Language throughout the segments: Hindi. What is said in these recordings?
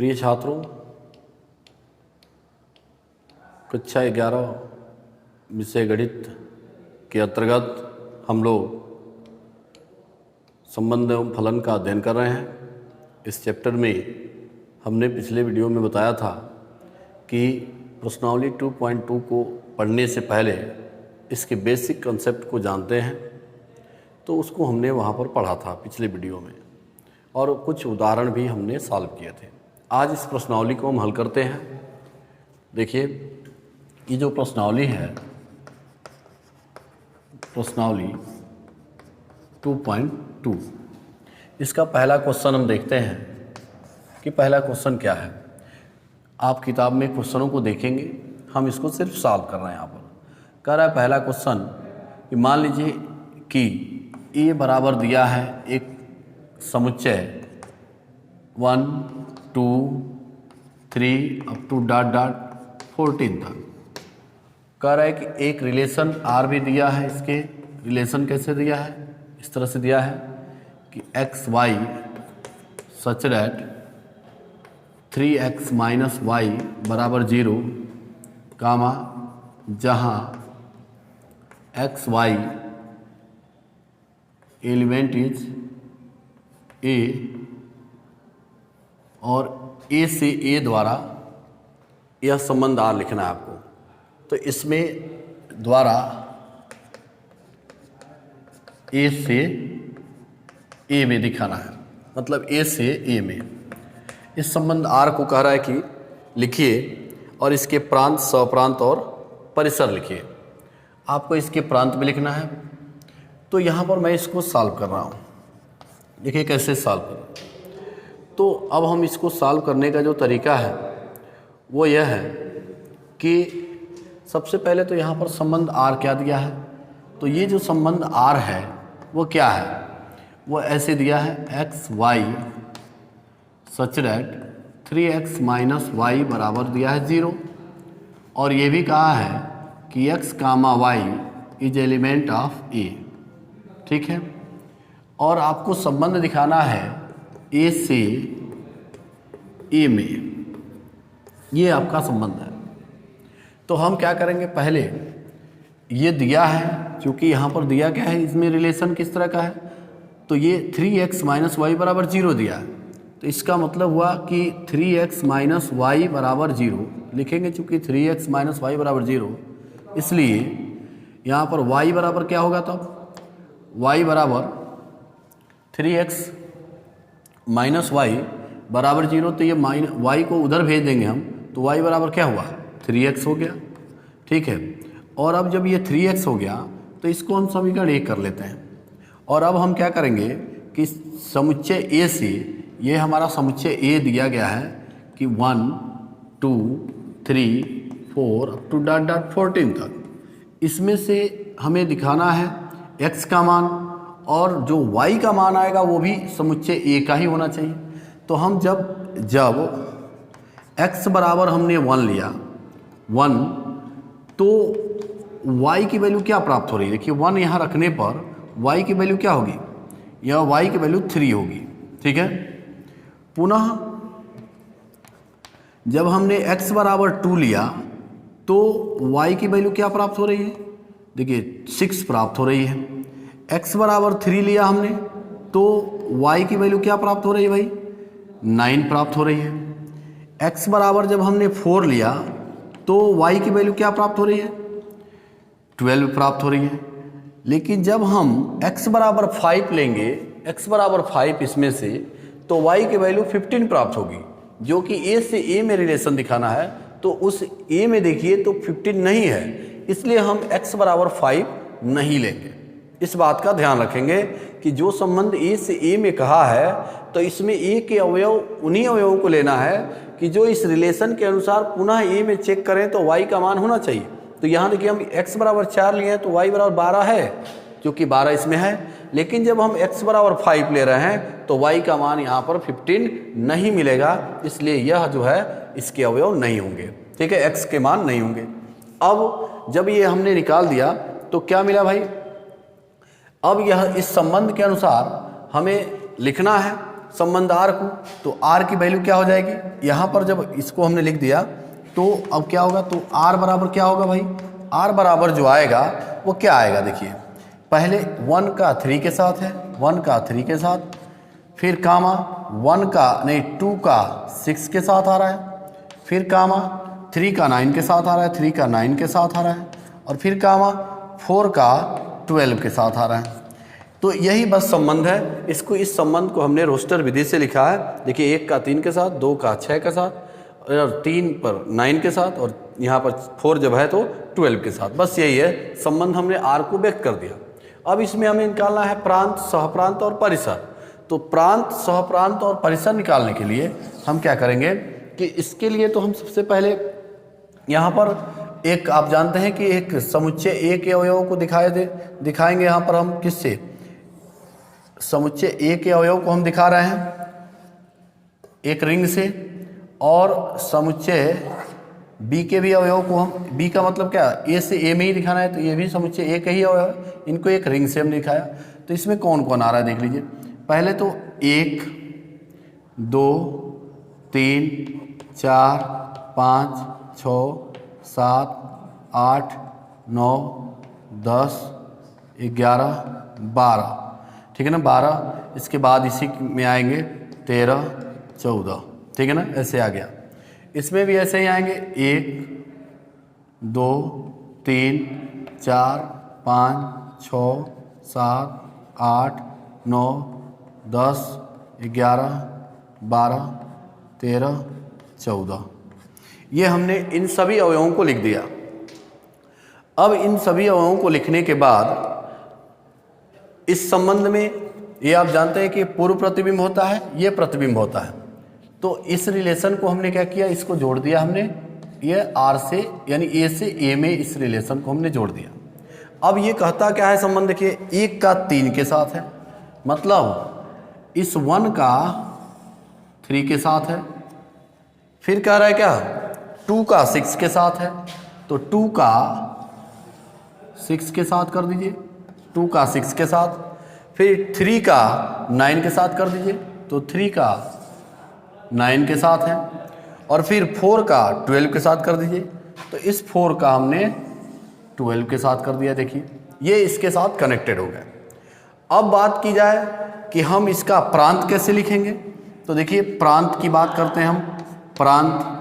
प्रिय छात्रों, कक्षा 11 विषय गणित के अंतर्गत हम लोग संबंध एवं फलन का अध्ययन कर रहे हैं। इस चैप्टर में हमने पिछले वीडियो में बताया था कि प्रश्नावली 2.2 को पढ़ने से पहले इसके बेसिक कंसेप्ट को जानते हैं, तो उसको हमने वहाँ पर पढ़ा था पिछले वीडियो में, और कुछ उदाहरण भी हमने सॉल्व किए थे। आज इस प्रश्नावली को हम हल करते हैं। देखिए, ये जो प्रश्नावली है, प्रश्नावली 2.2, इसका पहला क्वेश्चन हम देखते हैं कि पहला क्वेश्चन क्या है। आप किताब में क्वेश्चनों को देखेंगे, हम इसको सिर्फ सॉल्व कर रहे हैं। यहाँ पर कह रहा है पहला क्वेश्चन कि मान लीजिए कि ए बराबर दिया है एक समुच्चय 1, 2, 3 अप टू डॉट 14 तक। कह रहा है कि एक रिलेशन आर भी दिया है। इसके रिलेशन कैसे दिया है? इस तरह से दिया है कि x y such that 3x minus y बराबर 0, कामा जहाँ x y element is a और ए से ए द्वारा यह संबंध आर लिखना है आपको। तो इसमें द्वारा ए से ए में दिखाना है, मतलब ए से ए में इस संबंध आर को कह रहा है कि लिखिए और इसके प्रांत, स्वप्रांत और परिसर लिखिए। आपको इसके प्रांत में लिखना है। तो यहाँ पर मैं इसको सॉल्व कर रहा हूँ। देखिए कैसे सॉल्व करें। तो अब हम इसको सॉल्व करने का जो तरीका है वो यह है कि सबसे पहले तो यहाँ पर संबंध आर क्या दिया है। तो ये जो संबंध आर है वो क्या है? वो ऐसे दिया है x y such that 3x minus y बराबर दिया है 0, और ये भी कहा है कि x comma y is element of A. ठीक है, और आपको संबंध दिखाना है ए से ए में, ये आपका संबंध है। तो हम क्या करेंगे, पहले ये दिया है, क्योंकि यहाँ पर दिया क्या है, इसमें रिलेशन किस तरह का है, तो ये 3x माइनस वाई बराबर 0 दिया है। तो इसका मतलब हुआ कि 3x माइनस वाई बराबर 0 लिखेंगे, चूँकि 3x माइनस वाई बराबर 0, इसलिए यहाँ पर y बराबर क्या होगा? तब y बराबर 3x माइनस वाई बराबर 0। तो ये y को उधर भेज देंगे हम, तो y बराबर क्या हुआ? 3x हो गया। ठीक है, और अब जब ये 3x हो गया तो इसको हम समीकरण 1 कर लेते हैं। और अब हम क्या करेंगे कि समुच्चय ए से, ये हमारा समुच्चय ए दिया गया है कि 1, 2, 3, 4 अप टू डॉट 14 तक, इसमें से हमें दिखाना है x का मान, और जो y का मान आएगा वो भी समुच्चय ए का ही होना चाहिए। तो हम जब x बराबर हमने 1 लिया, 1, तो y की वैल्यू क्या प्राप्त हो रही है? देखिए 1 यहाँ रखने पर y की वैल्यू क्या होगी? यह y की वैल्यू 3 होगी। ठीक है, पुनः जब हमने x बराबर 2 लिया तो y की वैल्यू क्या प्राप्त हो रही है? देखिए 6 प्राप्त हो रही है। x बराबर 3 लिया हमने तो y की वैल्यू क्या प्राप्त हो रही है भाई? 9 प्राप्त हो रही है। x बराबर जब हमने 4 लिया तो y की वैल्यू क्या प्राप्त हो रही है? 12 प्राप्त हो रही है। लेकिन जब हम x बराबर 5 लेंगे, x बराबर 5 इसमें से, तो y की वैल्यू 15 प्राप्त होगी, जो कि a से a में रिलेशन दिखाना है। तो उस a में देखिए तो 15 नहीं है, इसलिए हम x बराबर 5 नहीं लेंगे। इस बात का ध्यान रखेंगे कि जो संबंध a से a में कहा है, तो इसमें a के अवयव उन्हीं अवयवों को लेना है कि जो इस रिलेशन के अनुसार पुनः a में चेक करें तो y का मान होना चाहिए। तो यहाँ देखिए हम x बराबर 4 लिए हैं तो y बराबर 12 है, क्योंकि 12 इसमें है। लेकिन जब हम x बराबर 5 ले रहे हैं तो y का मान यहाँ पर 15 नहीं मिलेगा, इसलिए यह जो है इसके अवयव नहीं होंगे। ठीक है, x के मान नहीं होंगे। अब जब ये हमने निकाल दिया तो क्या मिला भाई? अब यह इस संबंध के अनुसार हमें लिखना है संबंध आर को, तो आर की वैल्यू क्या हो जाएगी, यहाँ पर जब इसको हमने लिख दिया तो अब क्या होगा, तो आर बराबर क्या होगा भाई, आर बराबर जो आएगा वो क्या आएगा, देखिए पहले 1 का 3 के साथ है, 1 का 3 के साथ, फिर कामा 1 का नहीं 2 का 6 के साथ आ रहा है, फिर कामा 3 का 9 के साथ आ रहा है, 3 का 9 के साथ आ रहा है, और फिर कामा 4 का 12 के साथ आ रहा है। तो यही बस संबंध है। इसको इस संबंध को हमने रोस्टर विधि से लिखा है। देखिए 1 का 3 के साथ, 2 का 6 के साथ, और 3 पर 9 के साथ, और यहाँ पर 4 जब है तो 12 के साथ। बस यही है संबंध, हमने आर को व्यक्त कर दिया। अब इसमें हमें निकालना है प्रांत, सहप्रांत और परिसर। तो प्रांत, सहप्रांत और परिसर निकालने के लिए हम क्या करेंगे कि इसके लिए तो हम सबसे पहले यहाँ पर एक, आप जानते हैं कि एक समुच्चय ए के अवयव को दिखाएंगे। यहाँ पर हम किससे, समुच्चय ए के अवयव को हम दिखा रहे हैं एक रिंग से, और समुच्चय बी के भी अवयव को हम, बी का मतलब क्या, ए से ए में ही दिखाना है, तो ये भी समुच्चय ए का ही अवयव है, इनको एक रिंग से हम दिखाया। तो इसमें कौन कौन आ रहा है देख लीजिए। पहले तो 1 2 3 4 5 6 7 8 9 10 11 12, ठीक है ना, 12। इसके बाद इसी में आएंगे 13 14, ठीक है ना, ऐसे आ गया। इसमें भी ऐसे ही आएंगे 1 2 3 4 5 6 7 8 9 10 11 12 13 14। ये हमने इन सभी अवयवों को लिख दिया। अब इन सभी अवयवों को लिखने के बाद इस संबंध में ये आप जानते हैं कि पूर्व प्रतिबिंब होता है, ये प्रतिबिंब होता है। तो इस रिलेशन को हमने क्या किया, इसको जोड़ दिया हमने, ये आर से यानी ए से ए में इस रिलेशन को हमने जोड़ दिया। अब ये कहता क्या है संबंध, देखिए 1 का 3 के साथ है, मतलब इस 1 का 3 के साथ है, फिर कह रहा है क्या 2 का 6 के साथ है, तो 2 का 6 के साथ कर दीजिए, 2 का 6 के साथ, फिर 3 का 9 के साथ कर दीजिए, तो 3 का 9 के साथ है, और फिर 4 का 12 के साथ कर दीजिए, तो इस 4 का हमने 12 के साथ कर दिया। देखिए ये इसके साथ कनेक्टेड हो गया। अब बात की जाए कि हम इसका प्रांत कैसे लिखेंगे, तो देखिए प्रांत की बात करते हैं हम। प्रांत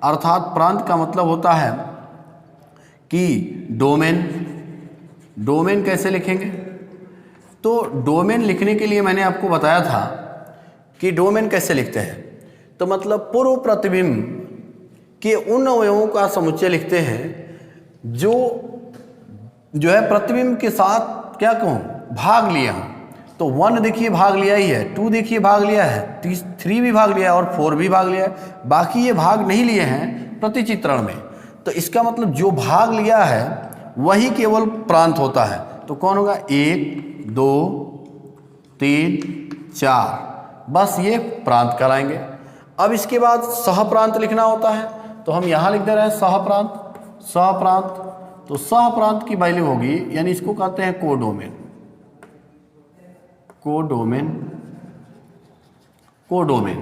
अर्थात प्रांत का मतलब होता है कि डोमेन। डोमेन कैसे लिखेंगे, तो डोमेन लिखने के लिए मैंने आपको बताया था कि डोमेन कैसे लिखते हैं, तो मतलब पूर्व प्रतिबिंब के उन अवयवों का समुच्चय लिखते हैं जो है प्रतिबिंब के साथ क्या कहूँ भाग लिया हूँ। तो 1 देखिए भाग लिया ही है, 2 देखिए भाग लिया है, 3 भी भाग लिया है, और 4 भी भाग लिया है, बाकी ये भाग नहीं लिए हैं प्रतिचित्रण में। तो इसका मतलब जो भाग लिया है वही केवल प्रांत होता है। तो कौन होगा, 1 2 3 4, बस ये प्रांत कराएंगे। अब इसके बाद सहप्रांत लिखना होता है, तो हम यहाँ लिख दे रहे हैं सहप्रांत। सहप्रांत, तो सहप्रांत की वैल्यू होगी, यानी इसको कहते हैं कोडोमेन। Codomain, codomain.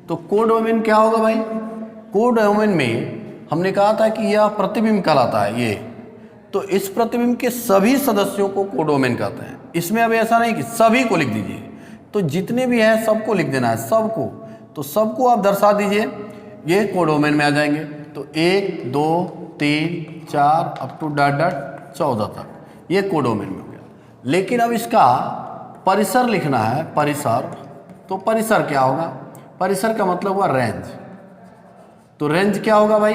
तो कोडोमेन क्या होगा भाई, कोडोमेन में हमने कहा था कि यह प्रतिबिंब कहलाता है ये, तो इस प्रतिबिंब के सभी सदस्यों को कोडोमेन कहते हैं। इसमें अब ऐसा नहीं कि सभी को लिख दीजिए, तो जितने भी हैं सबको लिख देना है, सबको। तो सबको आप दर्शा दीजिए, ये कोडोमेन में आ जाएंगे। तो 1 2 3 4 अप टू डॉट 14 तक, ये कोडोमेन में हो गया। लेकिन अब इसका परिसर लिखना है, परिसर। तो परिसर क्या होगा, परिसर का मतलब हुआ रेंज। तो रेंज क्या होगा भाई,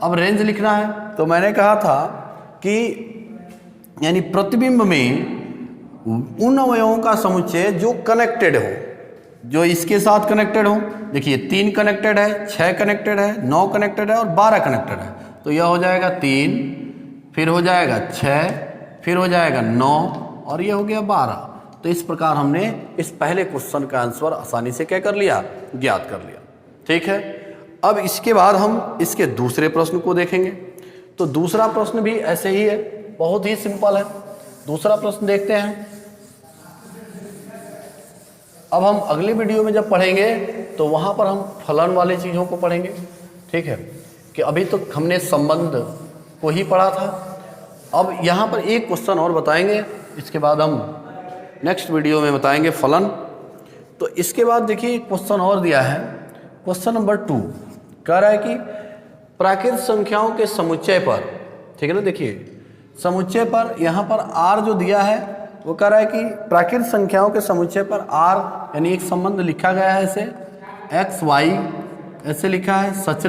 अब रेंज लिखना है, तो मैंने कहा था कि यानी प्रतिबिंब में उन अवयवों का समुच्चय जो कनेक्टेड हो, जो इसके साथ कनेक्टेड हो। देखिए 3 कनेक्टेड है, 6 कनेक्टेड है, 9 कनेक्टेड है और 12 कनेक्टेड है। तो यह हो जाएगा 3, फिर हो जाएगा 6, फिर हो जाएगा 9, और यह हो गया 12। तो इस प्रकार हमने इस पहले क्वेश्चन का आंसर आसानी से क्या कर लिया, ज्ञात कर लिया। ठीक है, अब इसके बाद हम इसके दूसरे प्रश्न को देखेंगे। तो दूसरा प्रश्न भी ऐसे ही है, बहुत ही सिंपल है। दूसरा प्रश्न देखते हैं। अब हम अगले वीडियो में जब पढ़ेंगे तो वहाँ पर हम फलन वाले चीज़ों को पढ़ेंगे, ठीक है, कि अभी तो हमने संबंध को ही पढ़ा था। अब यहाँ पर एक क्वेश्चन और बताएंगे, इसके बाद हम नेक्स्ट वीडियो में बताएंगे फलन। तो इसके बाद देखिए क्वेश्चन और दिया है, क्वेश्चन नंबर 2 कह रहा है कि प्राकृत संख्याओं के समुच्चय पर, ठीक है ना, देखिए समुच्चय पर यहाँ पर r जो दिया है वो कह रहा है कि प्राकृत संख्याओं के समुच्चय पर r यानी एक संबंध लिखा गया है, इसे x y ऐसे लिखा है, सच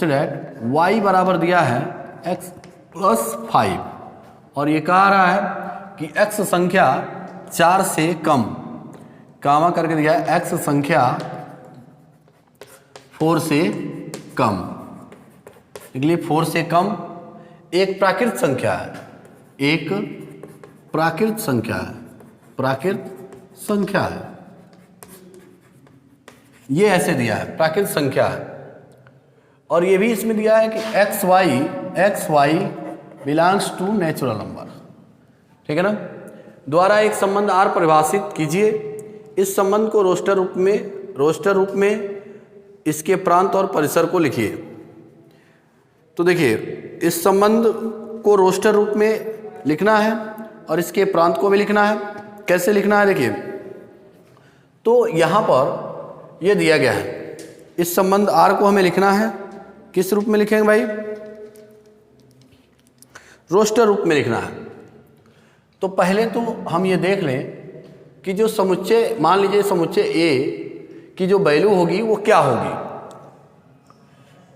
दैट y बराबर दिया है x + 5, और ये कह रहा है कि x संख्या 4 से कम, कामा करके दिया है x संख्या 4 से कम, इसलिए 4 से कम एक प्राकृत संख्या है, एक प्राकृत संख्या है, ये ऐसे दिया है प्राकृत संख्या है। और ये भी इसमें दिया है कि x y belongs to natural number, ठीक है ना, द्वारा एक संबंध R परिभाषित कीजिए। इस संबंध को रोस्टर रूप में इसके प्रांत और परिसर को लिखिए। तो देखिए इस संबंध को रोस्टर रूप में लिखना है और इसके प्रांत को भी लिखना है। कैसे लिखना है देखिए, तो यहाँ पर ये दिया गया है, इस संबंध R को हमें लिखना है, किस रूप में लिखेंगे भाई, रोस्टर रूप में लिखना है। तो पहले तो हम ये देख लें कि जो समुच्चय, मान लीजिए समुच्चय A की जो वैल्यू होगी वो क्या होगी,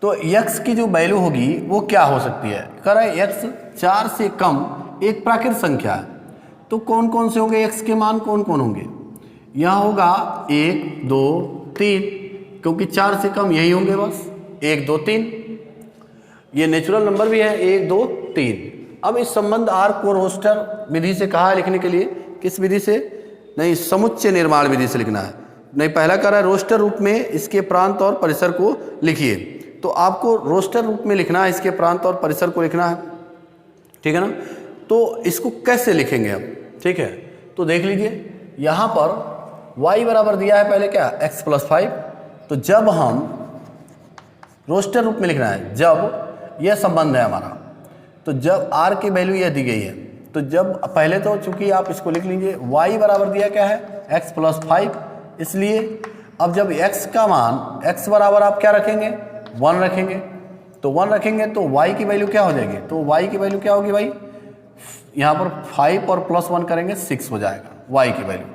तो x की जो वैल्यू होगी वो क्या हो सकती है, कह रहा है x 4 से कम एक प्राकृत संख्या है। तो कौन कौन से होंगे x के मान, कौन कौन होंगे, यहाँ होगा 1 2 3, क्योंकि 4 से कम यही होंगे बस, 1 2 3, ये नेचुरल नंबर भी है 1 2 3। अब इस संबंध R को रोस्टर विधि से कहा है लिखने के लिए, किस विधि से, नहीं समुच्चय निर्माण विधि से लिखना है, नहीं पहला कह रहा है रोस्टर रूप में इसके प्रांत और परिसर को लिखिए। तो आपको रोस्टर रूप में लिखना है, इसके प्रांत और परिसर को लिखना है, ठीक है ना। तो इसको कैसे लिखेंगे अब, ठीक है, तो देख लीजिए यहाँ पर y बराबर दिया है पहले क्या, x + 5। तो जब हम रोस्टर रूप में लिखना है, जब यह संबंध है हमारा, तो जब r की वैल्यू यह दी गई है, तो जब पहले तो चूंकि आप इसको लिख लीजिए, y बराबर दिया क्या है x + 5, इसलिए अब जब x का मान, x बराबर आप क्या रखेंगे 1 रखेंगे, तो 1 रखेंगे तो y की वैल्यू क्या हो जाएगी, तो y की वैल्यू क्या होगी भाई, यहाँ पर 5 और +1 करेंगे 6 हो जाएगा y की वैल्यू।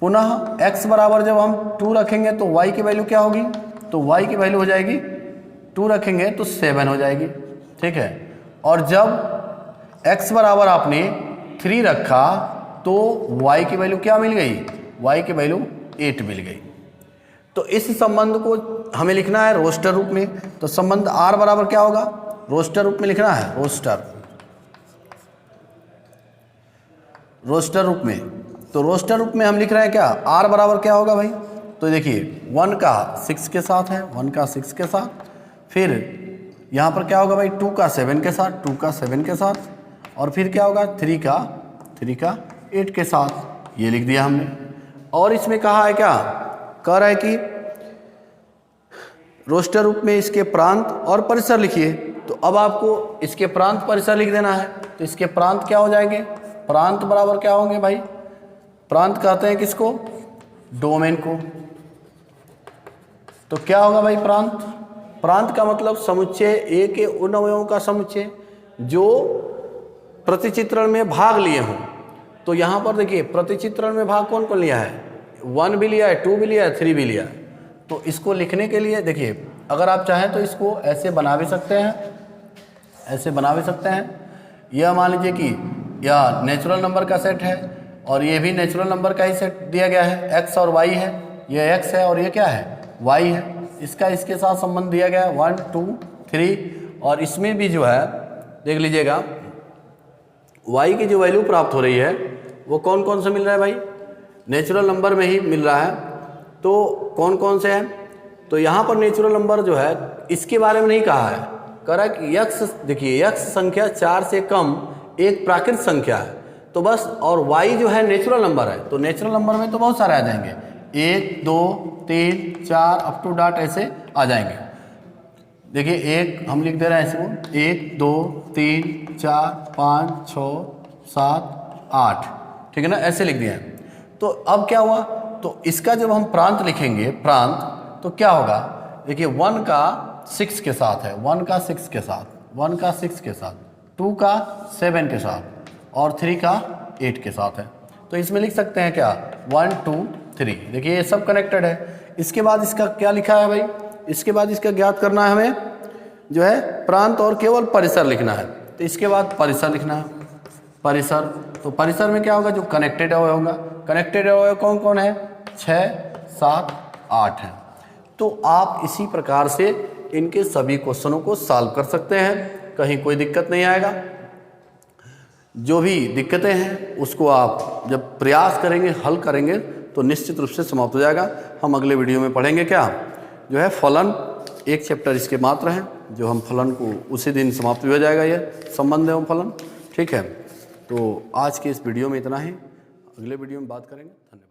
पुनः x बराबर जब हम 2 रखेंगे तो y की वैल्यू क्या होगी, तो y की वैल्यू हो जाएगी 2 रखेंगे तो 7 हो जाएगी, ठीक है। और जब x बराबर आपने 3 रखा तो y की वैल्यू क्या मिल गई, y की वैल्यू 8 मिल गई। तो इस संबंध को हमें लिखना है रोस्टर रूप में, तो संबंध R बराबर क्या होगा, रोस्टर रूप में लिखना है, रोस्टर रूप में। तो रोस्टर रूप में हम लिख रहे हैं क्या, R बराबर क्या होगा भाई, तो देखिए 1 का 6 के साथ है, 1 का 6 के साथ, फिर यहाँ पर क्या होगा भाई 2 का 7 के साथ, 2 का 7 के साथ, और फिर क्या होगा 3 का 8 के साथ, ये लिख दिया हमने। और इसमें कहा है क्या, कह रहा है कि रोस्टर रूप में इसके प्रांत और परिसर लिखिए। तो अब आपको इसके प्रांत परिसर लिख देना है, तो इसके प्रांत क्या हो जाएंगे, प्रांत बराबर क्या होंगे भाई, प्रांत कहते हैं किसको, डोमेन को। तो क्या होगा भाई प्रांत का मतलब समुच्चय A के उन अवयवों का समुच्चय जो प्रतिचित्रण में भाग लिए हों। तो यहाँ पर देखिए प्रतिचित्रण में भाग कौन कौन लिया है, 1 भी लिया है, 2 भी लिया है, 3 भी लिया है। तो इसको लिखने के लिए देखिए अगर आप चाहें तो इसको ऐसे बना भी सकते हैं, ऐसे बना भी सकते हैं। यह मान लीजिए कि यह नेचुरल नंबर का सेट है और ये भी नेचुरल नंबर का ही सेट दिया गया है, x और y है, यह x है और ये क्या है y है, इसका इसके साथ संबंध दिया गया है 1 2 3। और इसमें भी जो है देख लीजिएगा y की जो वैल्यू प्राप्त हो रही है वो कौन कौन से मिल रहा है भाई, नेचुरल नंबर में ही मिल रहा है। तो कौन कौन से हैं, तो यहाँ पर नेचुरल नंबर जो है इसके बारे में नहीं कहा है, कह रहा है कि x, देखिए x संख्या 4 से कम एक प्राकृत संख्या है। तो बस, और y जो है नेचुरल नंबर है, तो नेचुरल नंबर में तो बहुत सारे आ जाएंगे, 1 2 3 4 अप टू डॉट ऐसे आ जाएंगे। देखिए एक हम लिख दे रहे हैं इसको, 1 2 3 4 5 6 7 8, ठीक है ना, ऐसे लिख दिया है। तो अब क्या हुआ, तो इसका जब हम प्रांत लिखेंगे, प्रांत, तो क्या होगा, देखिए 1 का 6 के साथ है, 1 का 6 के साथ, 1 का 6 के साथ, 2 का 7 के साथ और 3 का 8 के साथ है। तो इसमें लिख सकते हैं क्या, 1 2 3। देखिए ये सब कनेक्टेड है। इसके बाद इसका क्या लिखा है भाई, इसके बाद इसका ज्ञात करना है हमें, जो है प्रांत और केवल परिसर लिखना है। तो इसके बाद परिसर लिखना है, परिसर। तो परिसर में क्या होगा, जो कनेक्टेड अवयव होगा, कनेक्टेड अवयव कौन कौन है, 6 7 8 है। तो आप इसी प्रकार से इनके सभी क्वेश्चनों को सॉल्व कर सकते हैं, कहीं कोई दिक्कत नहीं आएगा। जो भी दिक्कतें हैं उसको आप जब प्रयास करेंगे, हल करेंगे, तो निश्चित रूप से समाप्त हो जाएगा। हम अगले वीडियो में पढ़ेंगे क्या, जो है फलन, एक चैप्टर इसके मात्र हैं, जो हम फलन को उसी दिन समाप्त हो जाएगा, ये संबंध एवं फलन, ठीक है। तो आज के इस वीडियो में इतना ही, अगले वीडियो में बात करेंगे। धन्यवाद।